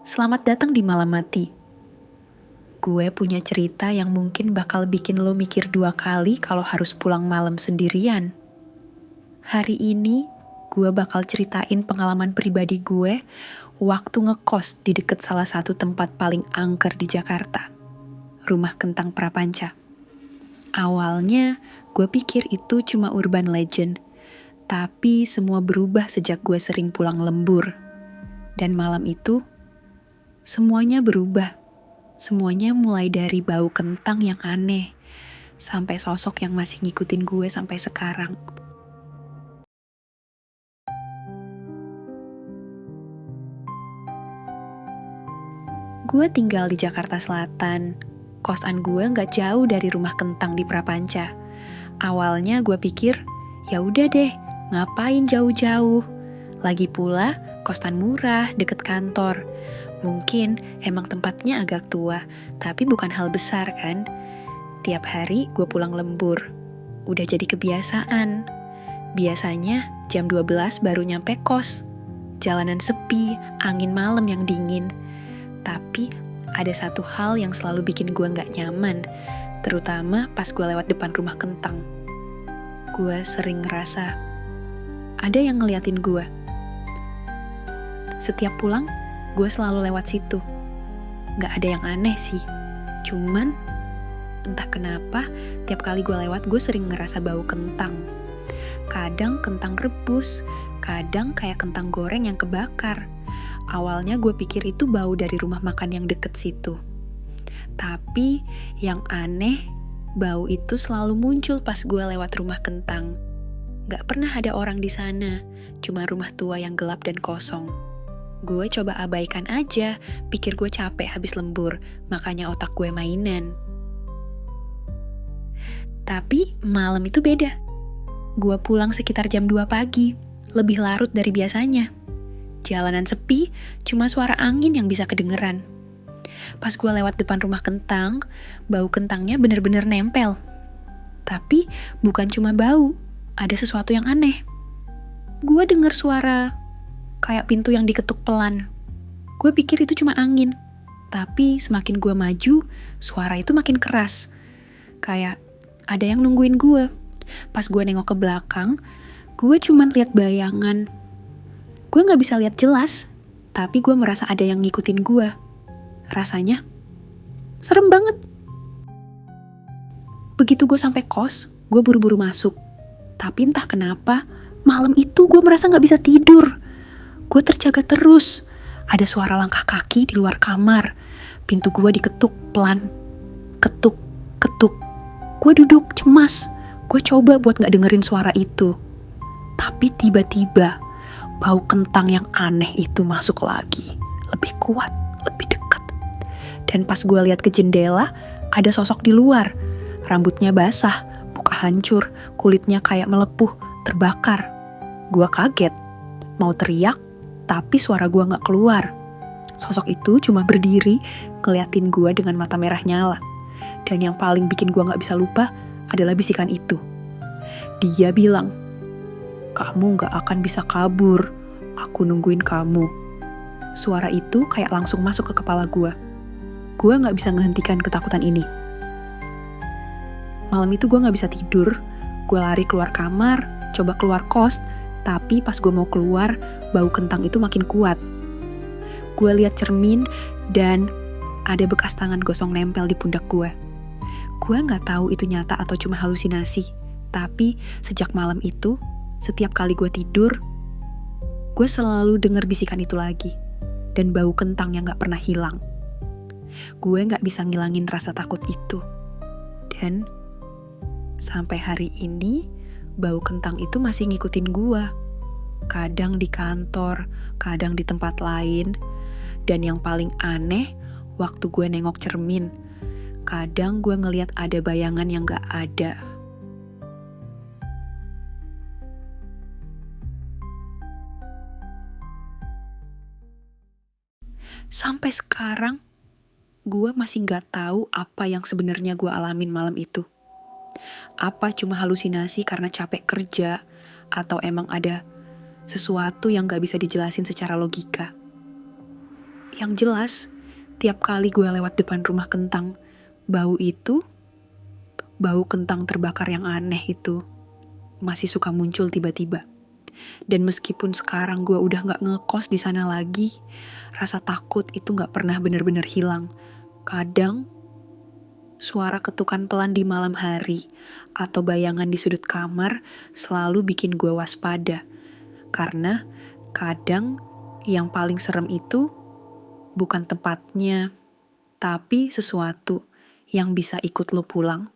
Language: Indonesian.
Selamat datang di Malam Mati. Gue punya cerita yang mungkin bakal bikin lo mikir 2 kali kalau harus pulang malam sendirian. Hari ini, gue bakal ceritain pengalaman pribadi gue waktu ngekos di deket salah satu tempat paling angker di Jakarta, Rumah Kentang Prapanca. Awalnya, gue pikir itu cuma urban legend, tapi semua berubah sejak gue sering pulang lembur. Dan malam itu, semuanya berubah. Semuanya mulai dari bau kentang yang aneh, sampai sosok yang masih ngikutin gue sampai sekarang. Gue tinggal di Jakarta Selatan. Kosan gue nggak jauh dari Rumah Kentang di Prapanca. Awalnya gue pikir, ya udah deh, ngapain jauh-jauh? Lagi pula, kosan murah, deket kantor. Mungkin emang tempatnya agak tua, tapi bukan hal besar kan? Tiap hari gue pulang lembur. Udah jadi kebiasaan. Biasanya jam 12 baru nyampe kos. Jalanan sepi, angin malam yang dingin. Tapi ada satu hal yang selalu bikin gue gak nyaman, terutama pas gue lewat depan Rumah Kentang. Gue sering ngerasa ada yang ngeliatin gue. Setiap pulang, gue selalu lewat situ. Gak ada yang aneh sih. Cuman, entah kenapa, tiap kali gue lewat, gue sering ngerasa bau kentang. Kadang kentang rebus, kadang kayak kentang goreng yang kebakar. Awalnya gue pikir itu bau dari rumah makan yang deket situ. Tapi, yang aneh, bau itu selalu muncul pas gue lewat Rumah Kentang. Gak pernah ada orang di sana, cuma rumah tua yang gelap dan kosong. Gue coba abaikan aja, pikir gue capek habis lembur, makanya otak gue mainan. Tapi malam itu beda. Gue pulang sekitar jam 2 pagi, lebih larut dari biasanya. Jalanan sepi, cuma suara angin yang bisa kedengeran. Pas gue lewat depan Rumah Kentang, bau kentangnya bener-bener nempel. Tapi bukan cuma bau, ada sesuatu yang aneh. Gue denger suara kayak pintu yang diketuk pelan. Gue pikir itu cuma angin. Tapi semakin gue maju, suara itu makin keras. Kayak ada yang nungguin gue. Pas gue nengok ke belakang, gue cuma lihat bayangan. Gue gak bisa lihat jelas, tapi gue merasa ada yang ngikutin gue. Rasanya serem banget. Begitu gue sampai kos, gue buru-buru masuk. Tapi entah kenapa, malam itu gue merasa gak bisa tidur. Gue terjaga terus. Ada suara langkah kaki di luar kamar. Pintu gue diketuk pelan. Ketuk, ketuk. Gue duduk cemas. Gue coba buat gak dengerin suara itu. Tapi tiba-tiba, bau kentang yang aneh itu masuk lagi. Lebih kuat, lebih dekat. Dan pas gue lihat ke jendela, ada sosok di luar. Rambutnya basah, muka hancur, kulitnya kayak melepuh, terbakar. Gue kaget. Mau teriak, tapi suara gue gak keluar. Sosok itu cuma berdiri, ngeliatin gue dengan mata merah nyala. Dan yang paling bikin gue gak bisa lupa adalah bisikan itu. Dia bilang, "Kamu gak akan bisa kabur, aku nungguin kamu." Suara itu kayak langsung masuk ke kepala gue. Gue gak bisa ngehentikan ketakutan ini. Malam itu gue gak bisa tidur. Gue lari keluar kamar, coba keluar kos. Tapi pas gue mau keluar, bau kentang itu makin kuat. Gue lihat cermin dan ada bekas tangan gosong nempel di pundak gue. Gue gak tahu itu nyata atau cuma halusinasi. Tapi sejak malam itu, setiap kali gue tidur, gue selalu denger bisikan itu lagi. Dan bau kentang yang gak pernah hilang. Gue gak bisa ngilangin rasa takut itu. Dan sampai hari ini, bau kentang itu masih ngikutin gue. Kadang di kantor, kadang di tempat lain. Dan yang paling aneh, waktu gue nengok cermin, kadang gue ngeliat ada bayangan yang gak ada. Sampai sekarang, gue masih gak tahu apa yang sebenarnya gue alamin malam itu. Apa cuma halusinasi karena capek kerja, atau emang ada sesuatu yang gak bisa dijelasin secara logika. Yang jelas, tiap kali gue lewat depan rumah kentang, bau kentang terbakar yang aneh itu, masih suka muncul tiba-tiba. Dan meskipun sekarang gue udah gak ngekos di sana lagi, rasa takut itu gak pernah bener-bener hilang. Kadang, suara ketukan pelan di malam hari atau bayangan di sudut kamar selalu bikin gue waspada. Karena kadang yang paling serem itu bukan tempatnya, tapi sesuatu yang bisa ikut lo pulang